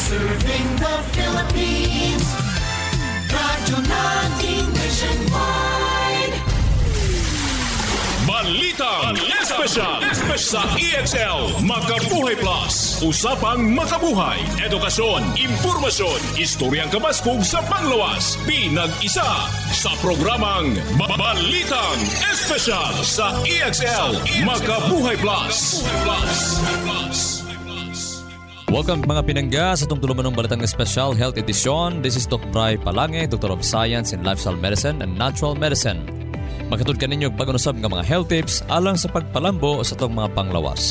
Serving the Philippines. Radyo natin nationwide. Balitang Espesyal sa EXL Makabuhay Plus. Usapang makabuhay, edukasyon, impormasyon, istoryang kabaskog sa panglawas. Pinag-isa sa programang Balitang Espesyal sa EXL Makabuhay Plus. Welcome mga pinangga sa itong tulumanong Balitang Espesyal Health Edition. This is Dr. Bray Palange, Doctor of Science in Lifestyle Medicine and Natural Medicine. Magkatud ka ninyo pag-unusab ng mga health tips alang sa pagpalambo sa itong mga panglawas.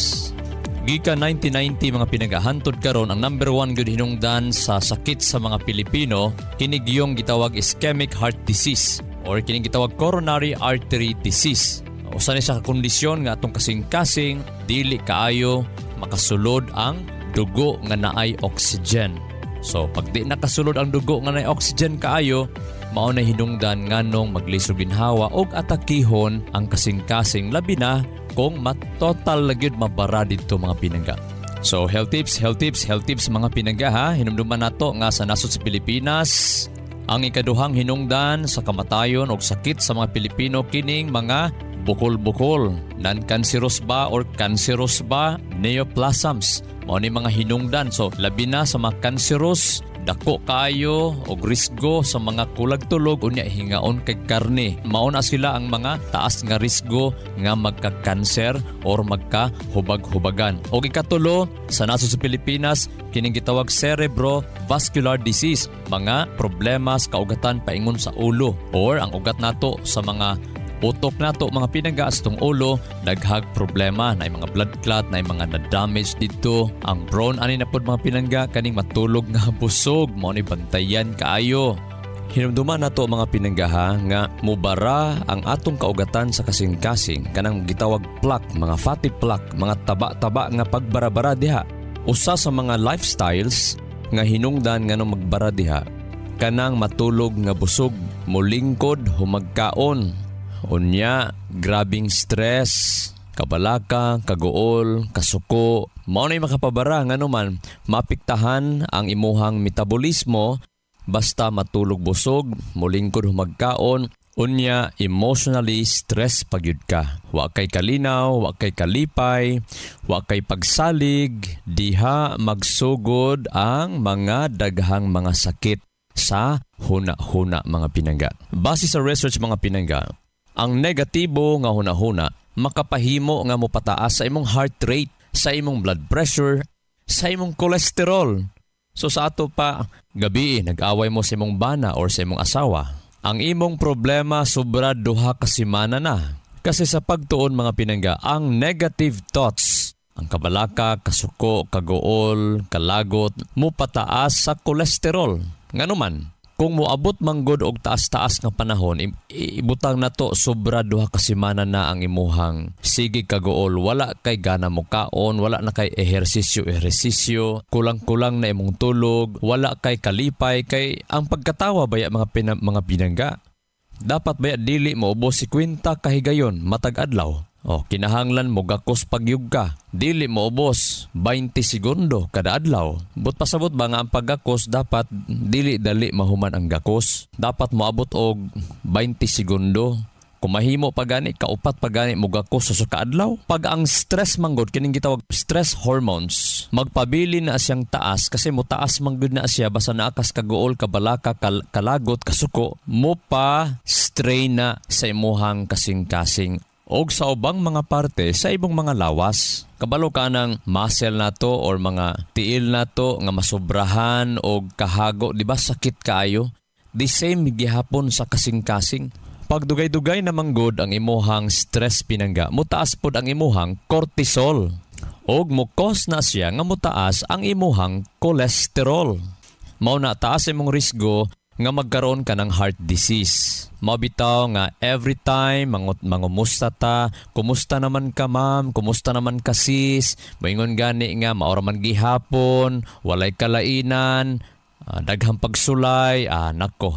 Gika 1990 mga pinagahantod karon ang number 1 gyud hinungdan sa sakit sa mga Pilipino, kinig yung gitawag ischemic heart disease or kining gitawag coronary artery disease. Usa ni sa kondisyon nga atong kasing-kasing dili kaayo makasulod ang dugo nga naay oxygen. So pag di nakasulod ang dugo nga naay oxygen kaayo, mao na hinungdan nganong maglisod ginhawa og atakihon ang kasing-kasing labi na kung matotal lagyud mabara dito mga pinangga. So health tips mga pinangga ha. Hinumduman nato nga sa nasod sa Pilipinas ang ikaduhang hinungdan sa kamatayon og sakit sa mga Pilipino kining mga bukol-bukol, non-cancerous ba or cancerous ba, neoplasms. Mao ni mga hinungdan. So labi na sa mga cancerous, dako kayo o risgo sa mga kulag tulog unya hingaon kay karne. Mao na sila ang mga taas nga risgo nga magka-cancer or magka-hubag-hubagan. O ikatulo, sa nasod sa Pilipinas, kining gitawag cerebrovascular disease, mga problema sa kaugatan paingon sa ulo or ang ugat nato sa mga utok nato mga pinangga sa tong ulo daghag problema na mga blood clot na mga na-damage dito ang bone ani na pod mga pinangga kaning matulog nga busog mao ni bantayan kaayo. Hinumduman nato mga pinangga ha nga mubara ang atong kaugatan sa kasing-kasing kanang gitawag plaque, mga fatty plaque, mga taba-taba nga pagbarabara diha. Usa sa mga lifestyles nga hinungdan nga nang magbara diha kanang matulog nga busog, mulingkod, humagkaon. Unya, grabing stress, kabalaka, kagool, kasuko, mao na makapabara nga naman mapiktahan ang imuhang metabolismo basta matulog busog, mulingkod humagkaon, unya emotionally stress pagyud ka. Wa kay kalinaw, wa kay kalipay, wa kay pagsalig, diha magsugod ang mga daghang mga sakit sa huna-huna mga pinangga. Base sa research mga pinangga, ang negatibo nga hunahuna makapahimo nga mopataas sa imong heart rate, sa imong blood pressure, sa imong cholesterol. So sa ato pa gabi nag-away mo sa imong bana or sa imong asawa, ang imong problema sobra duha ka semana na. Kasi sa pagtuon mga pinangga, ang negative thoughts, ang kabalaka, kasuko, kagool, kalagot, mopataas sa cholesterol. Nganuman, kung moabot manggod og taas-taas nga panahon, ibutang nato sobra duha ka semana na ang imuhang sige kagool, wala kay gana mo kaon, wala na kay ehersisyo, kulang-kulang na imong tulog, wala kay kalipay, kay ang pagkatawa baya mga pinangga. Dapat baya dili mo ubos 50 kahigayon matag adlaw. O kinahanglan mo gakos pagyug ka. Dili mo ubos 20 segundo kada adlaw. But pasabot ba nga ang paggakos dapat dili dali mahuman ang gakos. Dapat moabot og 20 segundo. Kung mahimo pa gani, kaupat pa gani mo gakos sa kaadlaw. Pag ang stress manggod kining gitawag stress hormones, magpabili na siyang taas kasi mo taas manggod na siya basta naakas kagool, kabalaka, kalagot, kasuko, mo pa strain na sa imuhang kasing-kasing og sa ubang mga parte sa ibong mga lawas. Kabalo ka ng muscle nato or mga tiil nato nga masobrahan og kahago, di ba sakit kaayo? The same gihapon sa kasing-kasing. Pag dugay-dugay na manggod ang imuhang stress pinangga, mutaas pod ang imuhang cortisol. Og mukos na siya nga mutaas ang imuhang cholesterol. Mao na taas imong risgo nga magkaroon ka ng heart disease. Mabitaw nga every time mangumusta ta, kumusta naman ka ma'am, kumusta naman ka sis, maingon gani nga maora man gihapon, walay kalainan, daghang pagsulay,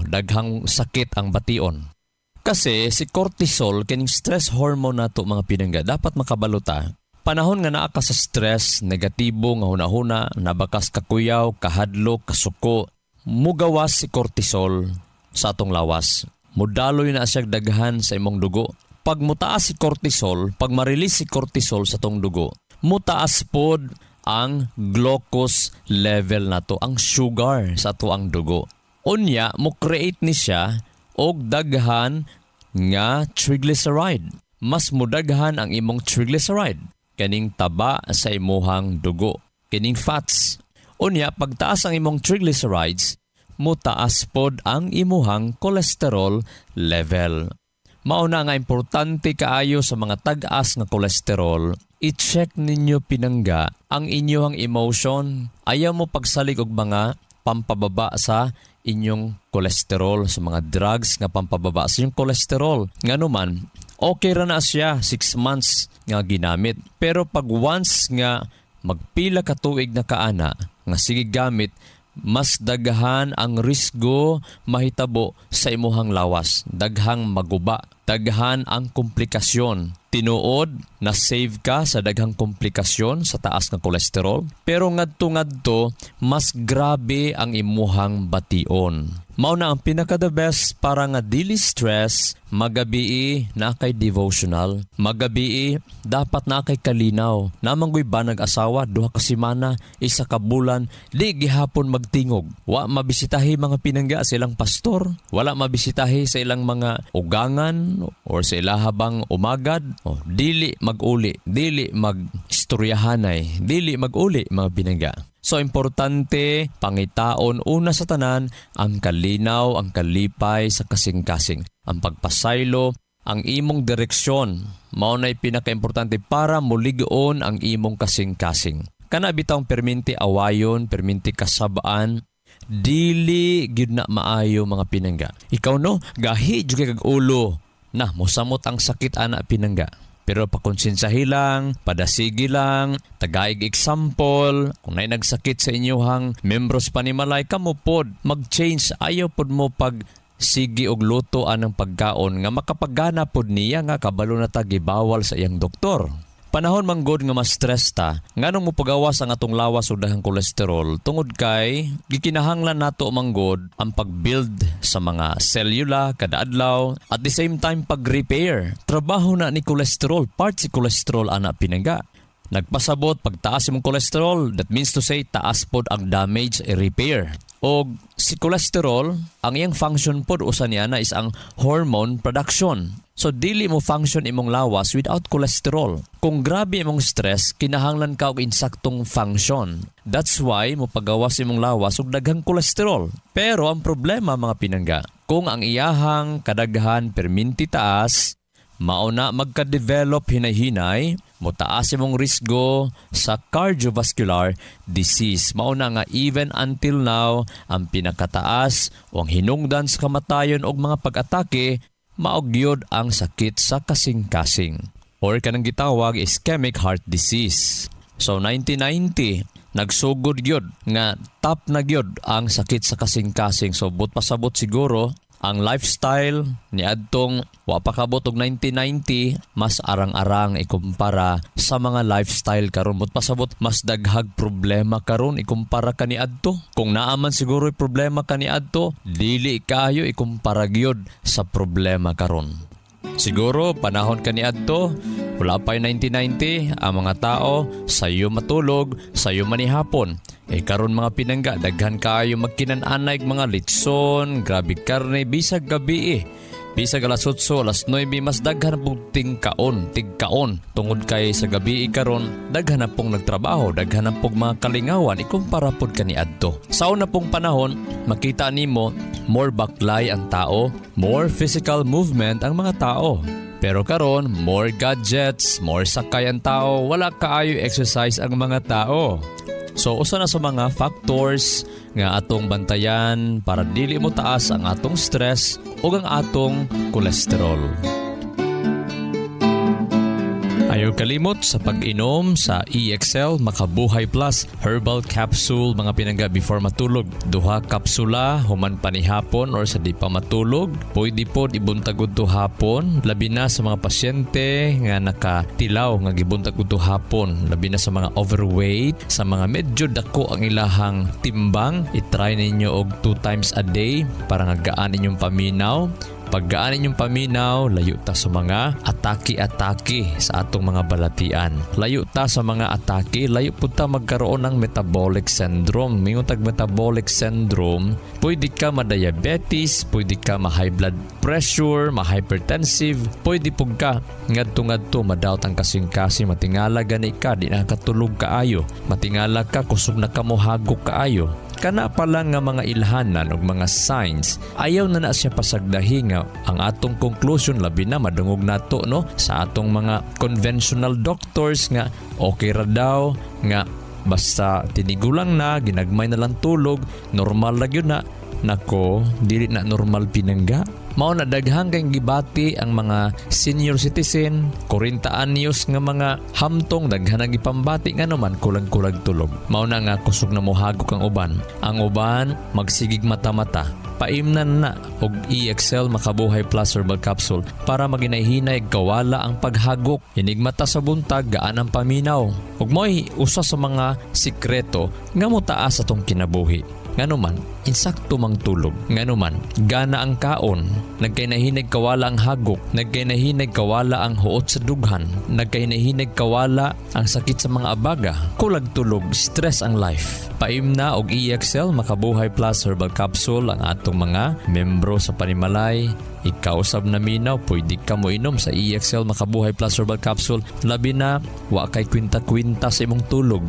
daghang sakit ang bation. Kasi si cortisol, kining stress hormone nato mga pinangga, dapat makabaluta Panahon nga naa ka sa stress, negatibo nga hunahuna, nabakas kakuyaw, kahadlok, kasuko, mugawas si cortisol sa atong lawas. Mudaloy na siya daghan sa imong dugo. Pag mutaas si cortisol, pag ma-release si cortisol sa atong dugo, mutaas pod ang glucose level nato, ang sugar sa ato ang dugo. Unya, mo create ni siya og daghan nga triglyceride. Mas mudaghan ang imong triglyceride, kaning taba sa imuhang dugo, kining fats. Unya, pagtaas ang imong triglycerides, mutaas pod ang imuhang cholesterol level. Mauna nga importante kaayo sa mga tag-as nga cholesterol, i-check ninyo pinangga ang inyong emotion. Ayaw mo pagsalig og mga pampababa sa inyong cholesterol, sa mga drugs nga pampababa sa inyong cholesterol. Nga naman, okay ra na siya 6 months nga ginamit. Pero pag once nga magpila ka tuig na kaana nga sige gamit, mas daghan ang risgo mahitabo sa imuhang lawas. Daghang maguba, daghan ang komplikasyon. Tinuod na save ka sa daghang komplikasyon sa taas ng kolesterol, pero ngadto-ngadto mas grabe ang imuhang bation. Mao na ang pinaka-the best para nga dili stress, magabii na kay devotional, magabii dapat na kay kalinaw. Namanggoy ba nag-asawa, 2 ka semana, 1 ka bulan, di gihapon magtingog. Wa mabisitahi mga pinangga sa ilang pastor, wala mabisitahi sa ilang mga ugangan or sa ilahabang umagad. Dili mag-uli, dili mag-istoryahanay, dili mag-uli mga pinangga. So, importante, pangitaon una sa tanan, ang kalinaw, ang kalipay sa kasing-kasing. Ang pagpasaylo, ang imong direksyon, mao na'y pinaka-importante para muligoon ang imong kasing-kasing. Kana bitang perminti awayon, perminti kasabaan, dili gyud na maayo mga pinangga. Ikaw no, gahi jud kay kag ulo, na mosamot ang sakit ana pinangga. Pero pakonsensahi lang, padasigi lang, tagaig example, kung na'y nagsakit sa inyohang membros panimalay, kamupod, mag-change, ayaw pod mo pag sige og luto anang pagkaon nga makapagana pod niya nga kabalo na ta gibawal sa iyang doktor. Panahon manggod nga ma-stress ta, nganong mo pagawas ang atong lawas o daghang kolesterol, tungod kay gikinahanglan nato manggod ang pag-build sa mga selula kada adlaw, at the same time pag-repair. Trabaho na ni kolesterol, part si kolesterol ana pinangga. Nagpasabot, pagtaas imong kolesterol, that means to say, taas pod ang damage i-repair. O si kolesterol, ang iyang function pod usa niya na is ang hormone production. So, dili mo function imong lawas without cholesterol. Kung grabe imong stress, kinahanglan ka og insaktong function. That's why mo pagawas imong lawas og daghang cholesterol. Pero ang problema mga pinangga, kung ang iyahang kadaghan perminti taas, mauna magka-develop hinay-hinay, mutaas imong risgo sa cardiovascular disease. Mauna nga even until now, ang pinakataas o ang hinungdan sa kamatayon og mga pag-atake, maogyod ang sakit sa kasing-kasing or kanang gitawag ischemic heart disease. So 1990, nagsugod gyud nga top na gyud ang sakit sa kasing-kasing. So but pasabot siguro ang lifestyle ni adtong wa pa kabot og 1990 mas arang-arang ikumpara sa mga lifestyle karon. But pasabot mas daghag problema karon ikumpara kani adto. Kung naaman siguro problema kani adto, dili kayo ikumpara gyud sa problema karon. Siguro panahon kani adto, wala pa 1990, ang mga tao sayo matulog, sayo manihapon. Karon mga pinangga, daghan kayo magkinan-anay mga litson, grabe karne, bisag gabi Bisag alas 8, alas 9, mas daghan na pong tigkaon. Tungod kay sa gabi karon, daghan na pong nagtrabaho, daghan na pong mga kalingawan, ikumpara pod kani adto. Sa una pong panahon, makita nimo, more baklay ang tao, more physical movement ang mga tao. Pero karon, more gadgets, more sakay ang tao, wala kaayo exercise ang mga tao. So, usa na sa mga factors nga atong bantayan para dili mo taas ang atong stress o ang atong kolesterol. Ayaw kalimot sa pag-inom sa EXL Makabuhay Plus Herbal Capsule mga pinangga before matulog. Duha kapsula human panihapon or sa di pa matulog. Pwede po ibuntag udto hapon, labi na sa mga pasyente nga nakatilaw nga gibuntag udto hapon, labi na sa mga overweight, sa mga medyo dako ang ilahang timbang. I-try ninyo og 2 times a day para nga gaan inyong paminaw. Paggaan inyong paminaw, layo ta sa mga atake-atake sa atong mga balatian. Layo ta sa mga atake, layo po ta magkaroon ng metabolic syndrome. Mingon tag metabolic syndrome, pwede ka ma-diabetes, pwede ka ma-high blood pressure, ma-hypertensive, pwede po ka ngadto-ngadto madawt ang kasing-kasing, matingala gani ka, di nakatulog kaayo, matingala ka, kusog na ka mo hagok kaayo. Kana pa lang nga mga ilhanan o mga signs, ayaw na siya pasagdahi nga ang atong conclusion, labi na madungog nato no sa atong mga conventional doctors nga okay ra daw nga basta tinigulang na, ginagmay na lang tulog, normal lang yun na. Nako, dili na normal pinangga. Mao na daghang kayong gibati ang mga senior citizen, 40 anyos nga mga hamtong, daghan ang ipambati nga naman kulag-kulag tulog. Mao na nga kusog na mohagok ang uban. Ang uban magsigig mata-mata. Paimnan na og EXL Makabuhay Plus Herbal Capsule para maginahinay kawala ang paghagok. Inigmata sa buntag, gaan ang paminaw. Ug mo'y usa sa mga sikreto nga motaas atong kinabuhi. Nganuman, insakto mang tulog. Nganuman, gana ang kaon. Nagkainahinig kawala ang hagok. Nagkainahinig kawala ang huot sa dughan. Nagkainahinig kawala ang sakit sa mga abaga. Kulag tulog, stress ang life. Paimna og EXL Makabuhay Plus Herbal Capsule ang atong mga membro sa Panimalay. Ikaw usab na minaw, pwede ka mo inom sa EXL Makabuhay Plus Herbal Capsule. Labi na, wa kay kwinta-kwinta sa imong tulog.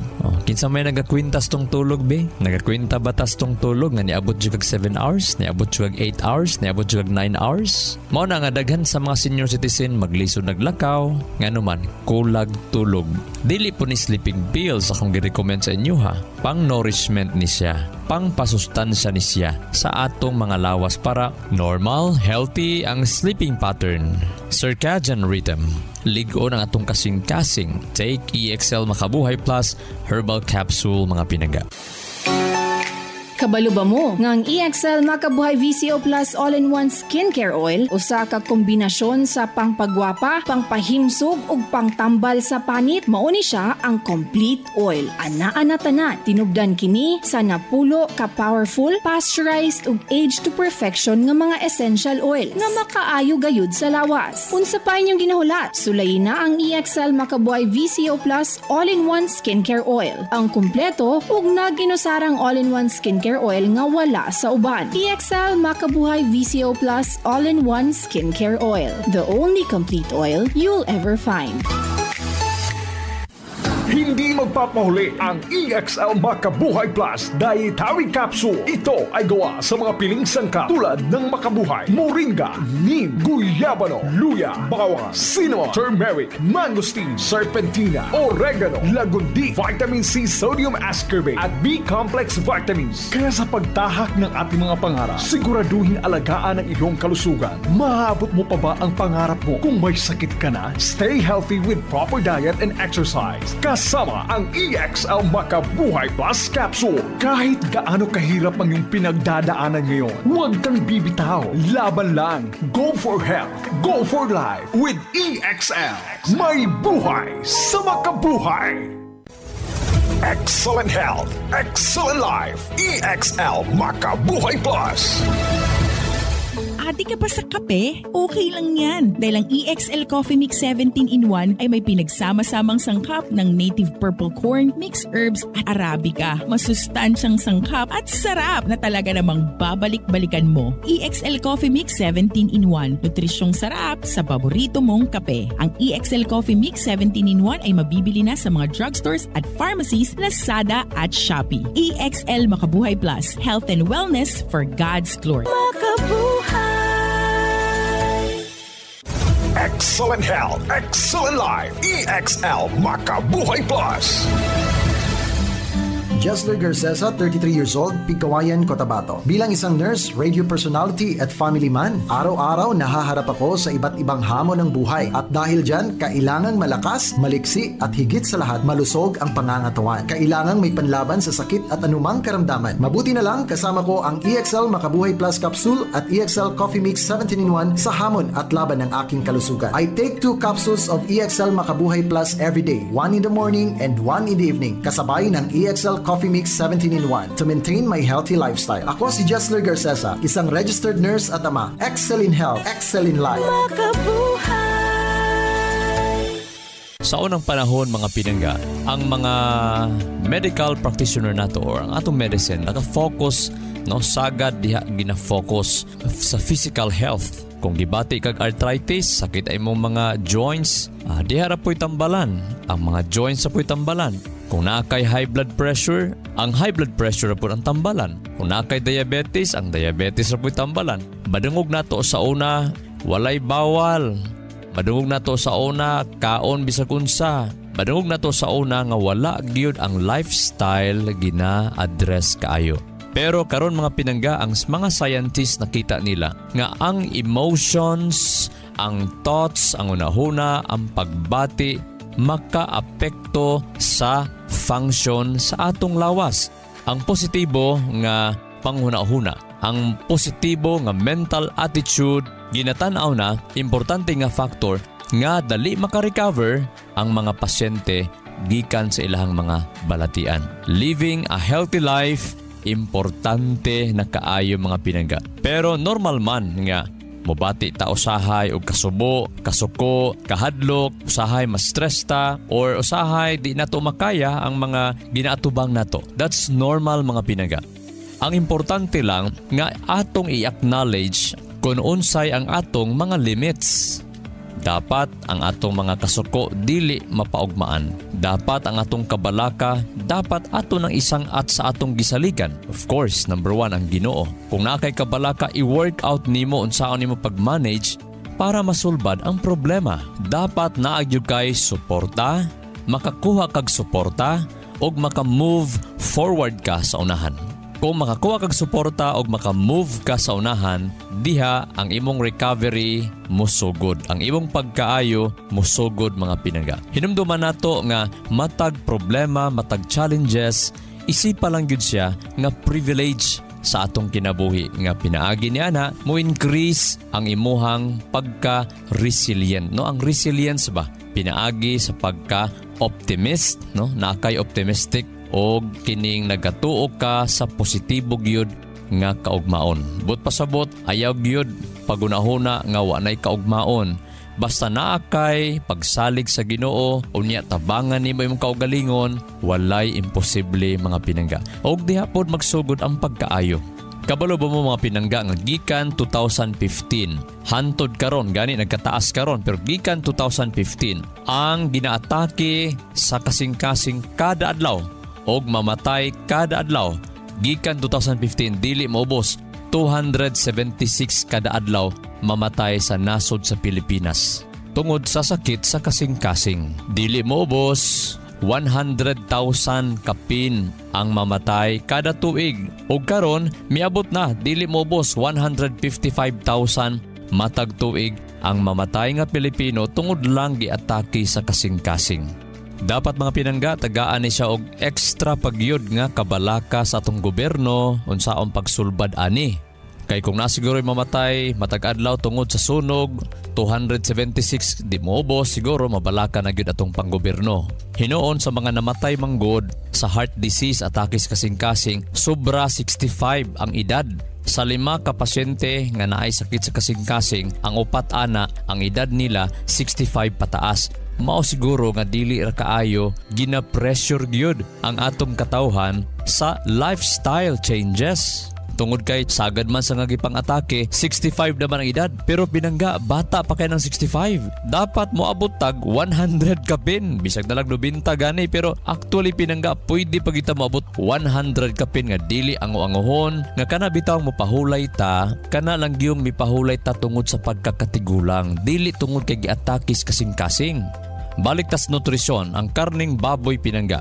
Kinsa may nagakwintas tong tulog be? Nagakwinta batas tong tulog nga niabot jud kag 7 hours, niabot jud kag 8 hours, niabot jud kag 9 hours. Mao na nga daghan sa mga senior citizen maglisod naglakaw, nganuman kulag tulog. Dili po ni sleeping pills akong gi-recommend sa inyo ha. Pang nourishment ni siya, pang pasustansya ni siya sa atong mga lawas para normal, healthy ang sleeping pattern. Circadian rhythm. Ligo ng atong kasing-kasing. Take EXL Makabuhay Plus Herbal Capsule mga pinaga. Kabalo ba mo nga ang EXL Makabuhay VCO Plus All-in-One Skincare Oil usa ka kombinasyon sa pangpagwapa, pangpahimsog ug pangtambal sa panit? Mao ni siya ang complete oil. Ana-ana tanan, tinubdan kini sa napulo ka powerful, pasteurized ug aged to perfection nga mga essential oil nga makaayo gayud sa lawas. Unsa pa inyong ginahulat? Sulayin na ang EXL Makabuhay VCO Plus All-in-One Skincare Oil. Ang kumpleto ug naginusarang all-in-one skincare oil nga wala sa uban. EXL Makabuhay VCO Plus All-in-One Skincare Oil. The only complete oil you'll ever find. Hindi magpapahuli ang EXL Makabuhay Plus Dietary Capsule. Ito ay gawa sa mga piling sangkap tulad ng makabuhay, moringa, neem, guyabano, luya, bawang, cinnamon, turmeric, mangosteen, serpentina, oregano, lagundi, vitamin C, sodium ascorbate at B-complex vitamins. Kaya sa pagtahak ng ating mga pangarap, siguraduhin alagaan ang iyong kalusugan. Maabot mo pa ba ang pangarap mo? Kung may sakit ka na, stay healthy with proper diet and exercise. Kasama ang EXL Makabuhay Plus Capsule. Kahit gaano kahirap ang iyong pinagdadaanan ngayon, huwag kang bibitaw. Laban lang. Go for health. Go for life with EXL. May buhay sa makabuhay. Excellent health. Excellent life. EXL Makabuhay Plus. Adi ka pa sa kape? Okay lang yan. Dahil ang EXL Coffee Mix 17-in-1 ay may pinagsama-samang sangkap ng native purple corn, mixed herbs at Arabica. Masustansyang sangkap at sarap na talaga namang babalik-balikan mo. EXL Coffee Mix 17-in-1. Nutrisyong sarap sa paborito mong kape. Ang EXL Coffee Mix 17-in-1 ay mabibili na sa mga drugstores at pharmacies, Lazada at Shopee. EXL Makabuhay Plus. Health and wellness for God's glory. Makabuhay! Excellent health, excellent life. EXL Makabuhay Plus. Jesler Garcesa, 33 years old, Pigkawayan, Cotabato. Bilang isang nurse, radio personality at family man, araw-araw nahaharap ako sa iba't ibang hamon ng buhay. At dahil dyan, kailangang malakas, maliksi at higit sa lahat, malusog ang pangangatawan. Kailangang may panlaban sa sakit at anumang karamdaman. Mabuti na lang kasama ko ang EXL Makabuhay Plus Capsule at EXL Coffee Mix 17-in-1 sa hamon at laban ng aking kalusugan. I take 2 capsules of EXL Makabuhay Plus every day, 1 in the morning and 1 in the evening, kasabay ng EXL Coffee Mix 17-in-1 to maintain my healthy lifestyle. Ako si Jesler Garcesa, isang registered nurse at ama. Excel in health, excel in life. Sa unang panahon mga pinangga, ang mga medical practitioner nato or ang atong medicine naka-focus sagad diha gina-focus sa physical health. Kung gibati kag arthritis, sakit ay mong mga joints, diha ra po'y tambalan. Ang mga joints sa po'y tambalan. Kung nakay high blood pressure, ang high blood pressure ra po ang tambalan. Kung nakay diabetes, ang diabetes ra po'y tambalan. Madungog nato sa una, walay bawal. Madungog nato sa una, kaon bisag unsa. Madungog nato sa una nga wala gyud ang lifestyle gina-address kaayo. Pero karon mga pinangga, ang mga scientists nakita nila nga ang emotions, ang thoughts, ang unahuna, ang pagbati makaapekto sa function sa atong lawas. Ang positibo nga panghuna-huna, ang positibo nga mental attitude, ginatanaw na importante nga factor nga dali makarecover ang mga pasyente gikan sa ilahang mga balatian. Living a healthy life, importante na kaayo mga pinangga. Pero normal man nga mobati ta usahay og kasubo, kasuko, kahadlok, usahay ma-stress ta or usahay di nato makaya ang mga ginaatubang nato. That's normal mga pinangga. Ang importante lang nga atong i-acknowledge kung unsay ang atong mga limits. Dapat ang atong mga kasuko dili mapaugmaan. Dapat ang atong kabalaka, dapat ato ng isang at sa atong gisaligan. Of course, number 1 ang Ginoo. Kung nakay kabalaka, i-work out nimo unsaon nimo pag-manage para masulbad ang problema. Dapat naagyo kay suporta, makakuha kag suporta, og maka-move forward ka sa unahan. Kung makakuha kag suporta o maka-move ka sa unahan, diha ang imong recovery musugod. Ang imong pagkaayo musugod mga pinangga. Hinumduman nato nga matag problema, matag challenges, isipa lang gyud siya nga privilege sa atong kinabuhi nga pinaagi niya na mo increase ang imuhang pagka-resilient. No, ang resilience ba pinaagi sa pagka-optimist, no? Nakay optimistic o kining nagatuo ka sa positibo gyud nga kaugmaon. But pasabot, ayaw gyud pagunahuna nga wanay kaugmaon. Basta naakay pagsalig sa Ginoo, unya tabangan nimo imong kaugalingon, walay imposible mga pinangga. Og diha pod magsugod ang pagkaayo. Kabalo ba mo mga pinangga nga gikan 2015 hantod karon gani nagkataas karon pero gikan 2015 ang ginaatake sa kasing-kasing kada adlaw og mamatay kada adlaw gikan 2015 dili maubos 276 kada adlaw mamatay sa nasod sa Pilipinas tungod sa sakit sa kasing-kasing. Dili maubos 100,000 kapin ang mamatay kada tuig ug karon miabot na dili maubos 155,000 matag tuig ang mamatay nga Pilipino tungod lang giatake sa kasing-kasing. Dapat mga pinangga, tagaan ni siya og extra pagyod nga kabalaka sa atong gobyerno unsaon pagsulbad ani. Kay kung nasiguro mamatay matag adlaw tungod sa sunog 276 di mobo siguro mabalaka na gyud atong panggobyerno. Hinuon sa mga namatay manggod sa heart disease atakis kasing-kasing sobra 65 ang edad. Sa 5 ka pasyente nga naay sakit sa kasing-kasing, ang 4 ana ang edad nila 65 pataas. Mao siguro nga dili ra kaayo gina-pressure gyud ang atong katawhan sa lifestyle changes. Tungod kay sagad man sa ngagipang atake, 65 naman ang edad. Pero pinangga, bata pa kay ng 65. Dapat mo abot tag 100 kapin. Bisag dalag 90 gani. Pero actually pinangga, pwede pa kita moabot 100 kapin nga dili ango-angohon. Nga kana bitaw mo pahulay ta, kana lang gyung mipahulay ta tungod sa pagkakatigulang. Dili tungod kay giatakis kasing-kasing. Balik tas nutrisyon, ang karning baboy pinangga.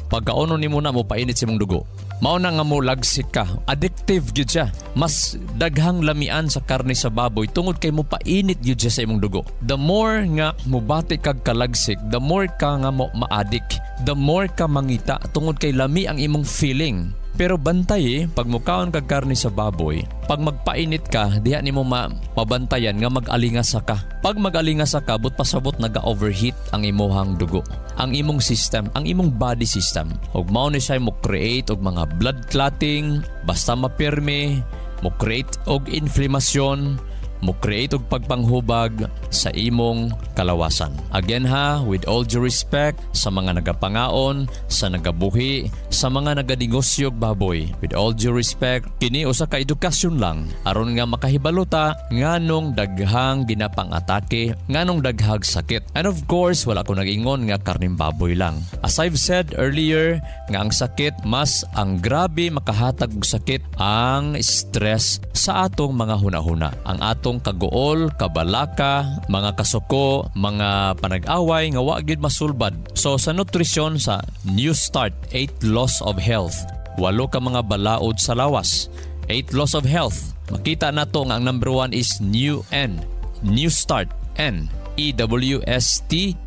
Pagkaunon nimo na mo painit sa imong dugo. Mao na nga mo lagsik ka. Addictive gyud siya. Mas daghang lamian sa karne sa baboy tungod kay mo painit gyud siya sa imong dugo. The more nga mubati kag kalagsik, the more ka nga mo ma-addict. The more ka mangita tungod kay lami ang imong feeling. Pero bantay pag mukaon kag karne sa baboy, pag magpainit ka, diha nimo mabantayan nga mag-alingasa ka. Pag mag-alingasa ka, but pasabot naga-overheat ang imuhang dugo, ang imong system, ang imong body system. Ug mao ni siya mo create og mga blood clotting, basta mapirme, mo create og inflammation, mo create og pagpanghubag sa imong kalawasan. Again ha, with all due respect sa mga nagapangaon, sa nagabuhi, sa mga naganegosyo baboy. With all due respect, kini usa ka edukasyon lang aron nga makahibaluta nganong daghang ginapang-atake, nganong daghang sakit. And of course, wala ko nag-ingon nga karning baboy lang. As I've said earlier, nga ang sakit mas ang grabe makahatag og sakit ang stress sa atong mga hunahuna. Ang atong kaguol, kabalaka, mga kasuko, mga panag-away nga wa gyud masulbad. So sa nutrisyon sa New Start 8 Laws of Health, 8 ka mga balaod sa lawas. 8 Laws of Health. Makita nato nga ang number 1 is New N. New Start N. EWSTART.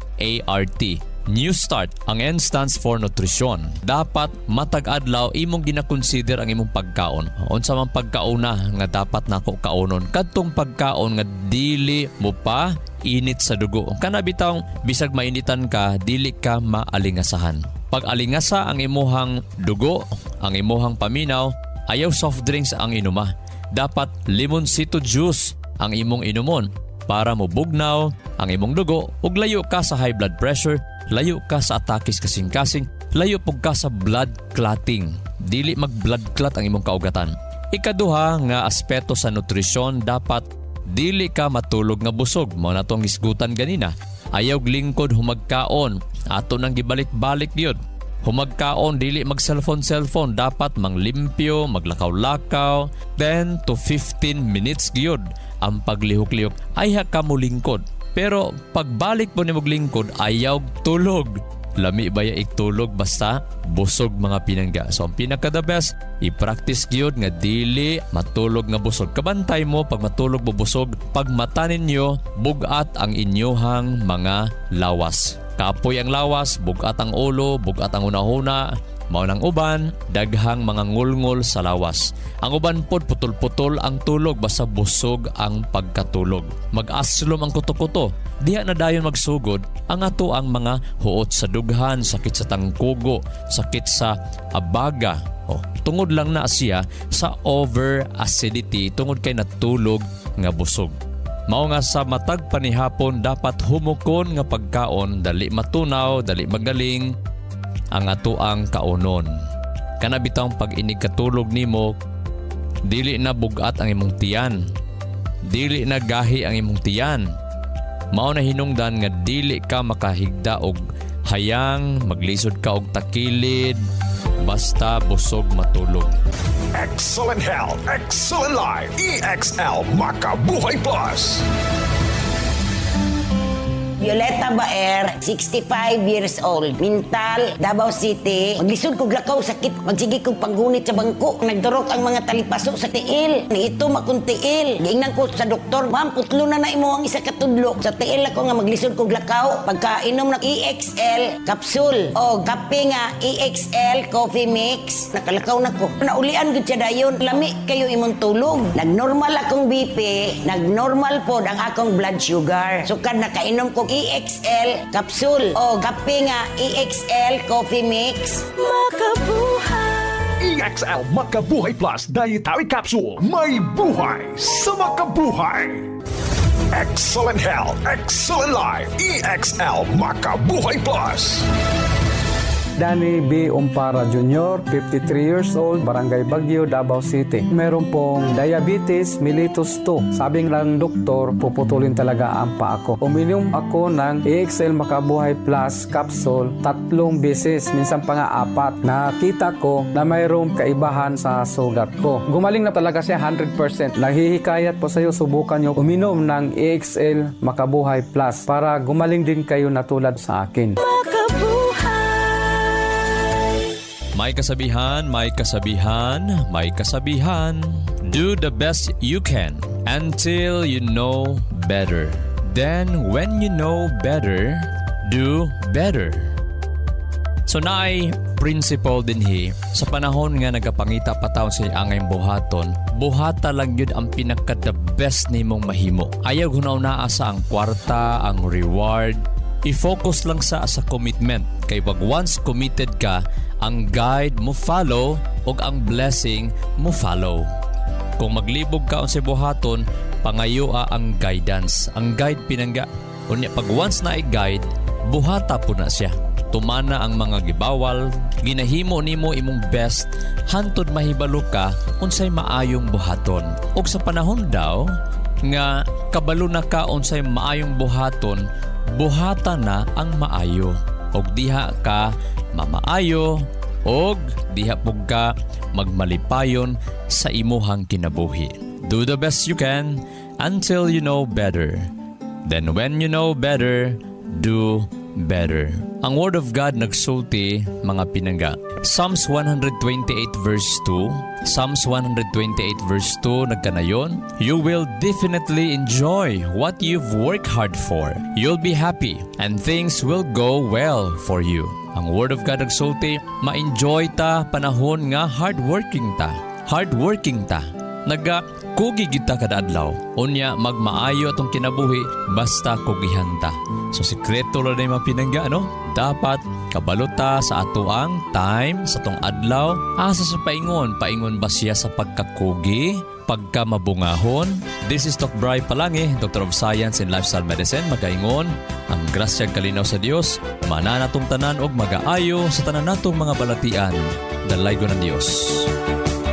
New Start. Ang N stands for nutrition. Dapat matag adlaw imong gina-consider ang imong pagkaon. Unsa man pagkauna nga dapat nako kaunon? Kadtong pagkaon nga dili mo pa init sa dugo. Kana bitaw bisag mainitan ka, dili ka maalingasahan. Pag alingasa ang imuhang dugo, ang imuhang paminaw, ayaw soft drinks ang inuma. Dapat limonsito juice ang imong inumon para mo bugnaw ang imong dugo ug layo ka sa high blood pressure, layo ka sa atakis kasing-kasing, layo pug ka sa blood clotting. Dili mag-blood clot ang imong kaugatan. Ikaduha nga aspeto sa nutrisyon, dapat dili ka matulog nga busog. Mao na tong isgutan ganina. Ayaw lingkod humagkaon. Ato nang gibalik-balik gyud. Humagkaon, dili mag-cellphone. Dapat manglimpyo, maglakaw-lakaw. 10 to 15 minutes gyud ang paglihok-lihok. Ayaw ka mo lingkod. Pero pagbalik mo ni maglingkod, ayaw tulog. Lami baya iktulog basta busog mga pinangga. So ang pinaka-the best, i-practice gyud nga dili matulog nga busog. Kabantay mo pag matulog mo busog, pag mata ninyo, bugat ang inyohang mga lawas. Kapoy ang lawas, bugat ang ulo, bugat ang una-una. Mao nang uban, daghang mga ngulngol sa lawas. Ang uban pod putol-putol ang tulog basta busog ang pagkatulog. Mag-aslom ang kuto-kuto. Diha na dayon magsugod ang ato ang mga huot sa dughan, sakit sa tangkugo, sakit sa abaga. Tungod lang na siya sa over acidity tungod kay natulog nga busog. Mao nga sa matag panihapon dapat humukon nga pagkaon, dali matunaw, dali magaling ang atoang kaunon. Kana bitang pag inig katulog nimo, dili na bugat ang imong tiyan, dili na gahi ang imong tiyan. Mao na hinungdan nga dili ka makahigda og hayang, maglisod ka og takilid basta busog matulog. Excellent health, excellent life. EXL Makabuhay Plus. Violeta Baer, 65 years old, mental, Davao City. Maglisod kog lakaw sakit, magsige kog panggunit sa bangko. Nagdurok ang mga talipaso sa tiil. Ito makong tiil. Giingnan ko sa doktor, ma'am, putlo na imo ang isa katudlo. Sa tiil ako nga maglisod kog lakaw. Pagka inom ng EXL capsule o kape nga EXL coffee mix, nakalakaw na ko. Naulian gud siya dayon. Lami kayo imong tulog. Nagnormal akong BP, nagnormal pod ang akong blood sugar. Sukad nakainom ko EXL capsule o kape nga EXL coffee mix. Makabuhay! EXL Makabuhay Plus Dietary Capsule. May buhay sa makabuhay. Excellent health, excellent life. EXL Makabuhay Plus. Danny B. Umpara Jr., 53 years old, Barangay Baguio, Davao City. Meron pong diabetes mellitus 2. Sabing lang doktor, puputulin talaga ang paa ko. Uminom ako ng EXL Makabuhay Plus capsule 3 beses, minsan pa nga 4. Nakita ko na mayroong kaibahan sa sugat ko. Gumaling na talaga siya 100%. Naghihikayat po sa iyo, subukan nyo uminom ng EXL Makabuhay Plus para gumaling din kayo na tulad sa akin. Makabuhay! May kasabihan, may kasabihan, may kasabihan. Do the best you can until you know better. Then when you know better, do better. So naay principle din sa panahon nga nagapangita pa taon sa angay buhaton, buhata lang yun ang pinaka-the best nimong mahimo. Ayaw hunaw-naa sa ang kwarta, ang reward. I-focus lang sa commitment. Kay pag once committed ka, ang guide mo follow o ang blessing mo follow. Kung maglibog ka sa buhaton, pangayoa ang guidance. Ang guide pinangga. Unya pag once na i-guide, buhata po na siya. Tumana ang mga gibawal, ginahimo nimo imong best, hantod mahibalo ka unsay maayong buhaton. Og sa panahon daw nga kabalo na ka unsay maayong buhaton, buhata na ang maayo. Og diha ka mamaayo og diha pug ka magmalipayon sa imuhang kinabuhi. Do the best you can until you know better. Then when you know better, do better. Ang Word of God nagsulti mga pinangga. Psalms 128 verse 2. Psalms 128 verse 2 nagkanayon, you will definitely enjoy what you've worked hard for. You'll be happy and things will go well for you. Ang Word of God nagsulti, ma-enjoy ta panahon nga hardworking ta. Hardworking ta. Kugi kita kada adlaw. Unya magmaayo atong kinabuhi basta kugihan ta. So sikreto ra na yung mapinangga, no? Dapat kabalota sa atoang time, sa atong adlaw, asa sa paingon ba siya sa pagkakugi, pagkamabungahon. This is Doc Bry Palange, Doctor of Science in Lifestyle Medicine. Magaingon, ang grasyang kalinaw sa Dios, mananatong tanan og magaayo sa tanan natong mga balatian. Dalay ko ng Dios.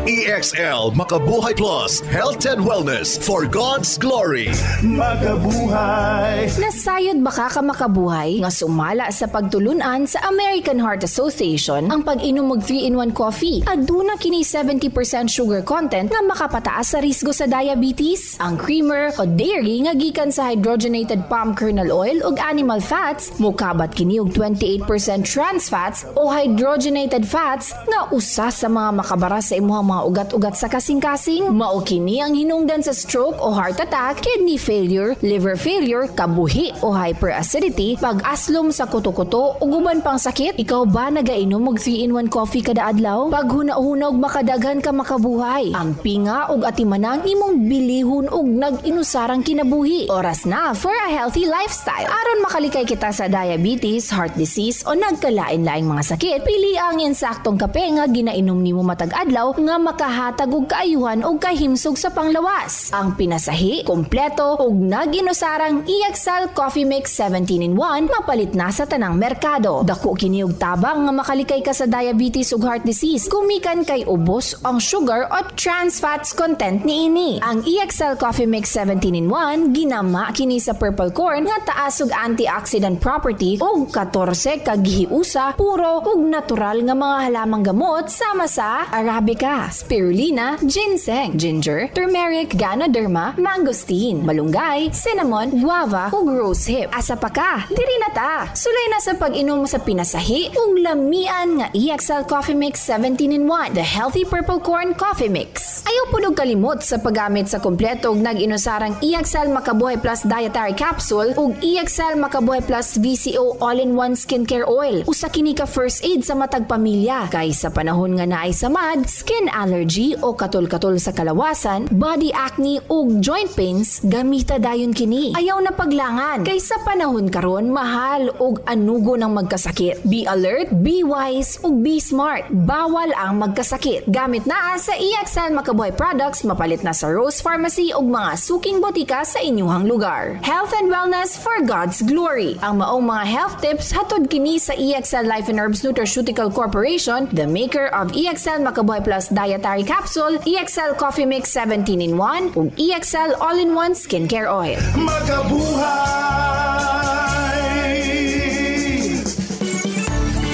EXL Makabuhay Plus, Health and Wellness for God's Glory. Makabuhay. Nasayod ba ka makabuhay nga sumala sa pagtulunan sa American Heart Association ang pag-inom og 3-in-1 coffee? Aduna kini 70% sugar content nga makapataas sa risgo sa diabetes. Ang creamer o dairy nga gikan sa hydrogenated palm kernel oil ug animal fats, mukabat kini og 28% trans fats o hydrogenated fats nga usa sa mga makabara sa imuhang ugat-ugat sa kasing-kasing. Mao kini ang hinungdan sa stroke o heart attack, kidney failure, liver failure, kabuhi o hyperacidity, pag-aslom sa kuto-kuto ug uban pang sakit. Ikaw ba nagainom og 3-in-1 coffee kada adlaw? Pag huna-huna og makadaghan ka makabuhay. Ang pinga ug atimanang imong bilihon ug nag-inusarang kinabuhi. Oras na for a healthy lifestyle. Aron makalikay kita sa diabetes, heart disease o nagkalain-laing mga sakit, pili ang insaktong kape nga ginainom nimo matag adlaw nga makahatag og kaayuhan og kahimsog sa panglawas. Ang pinasahi, kompleto ug nag-inusarang EXL Coffee Mix 17-in-1 mapalit na sa tanang merkado. Dako kini og tabang nga makalikay ka sa diabetes ug heart disease. Gumikan kay ubos ang sugar o trans fats content niini. Ang EXL Coffee Mix 17-in-1 ginama kini sa purple corn nga taas og antioxidant property ug 14 ka gihiusa puro ug natural nga mga halamang gamot sama sa arabica, spirulina, ginseng, ginger, turmeric, ganoderma, mangosteen, malunggay, cinnamon, guava, ug rosehip. Asa pa ka? Diri na ta! Sulay na sa pag-inom sa pinasahi ug lamian nga EXL Coffee Mix 17-in-1, the healthy purple corn coffee mix. Ayaw po kalimot sa paggamit sa kompleto ug nag-inusarang EXL Makabuhay Plus Dietary Capsule ug EXL Makabuhay Plus VCO All-in-One Skincare Oil. Usa kini ka first aid sa matag pamilya kay sa panahon nga naay samad, skin allergy o katol-katol sa kalawasan, body acne ug joint pains, gamita dayon kini. Ayaw na paglangan kay sa panahon karon mahal ug anugo ng magkasakit. Be alert, be wise ug be smart. Bawal ang magkasakit. Gamit na sa EXL Makabuhay products, mapalit na sa Rose Pharmacy ug mga suking botika sa inyuhang lugar. Health and wellness for God's glory. Ang maong mga health tips hatod kini sa EXL Life and Herbs Nutraceutical Corporation, the maker of EXL Makabuhay Plus Dietary Capsule, EXL Coffee Mix 17-in-1 ug EXL All-in-One Skincare Oil. Makabuhay!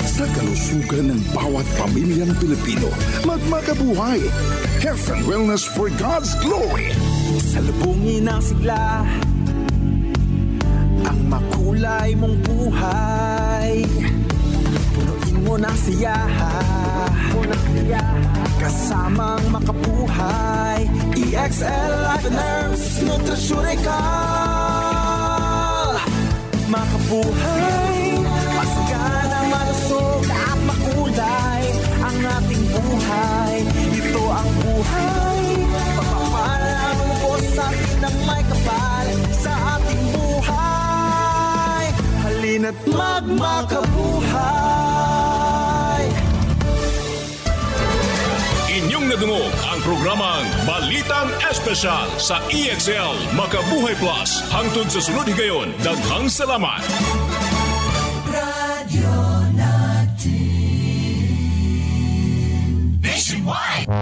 Sa kalusugan ng bawat pamilyang Pilipino, magmakabuhay. Health and wellness for God's glory. Salubungin ang sigla, ang makulay mong buhay. Punuin mo ng siyahan. Kasamang makabuhay, EXL Life and Herbs Nutraceutical. Makabuhay, pasagana, malusog at makulay ang ating buhay. Ito ang buhay, pagpapalang ubos sa atin ng may kapal sa ating buhay. Halina't magmakabuhay. Inyong nadungog ang programang Balitang Espesyal sa EXL Makabuhay Plus. Hangtod sa sunod higayon, daghang salamat. Radyo natin Nationwide.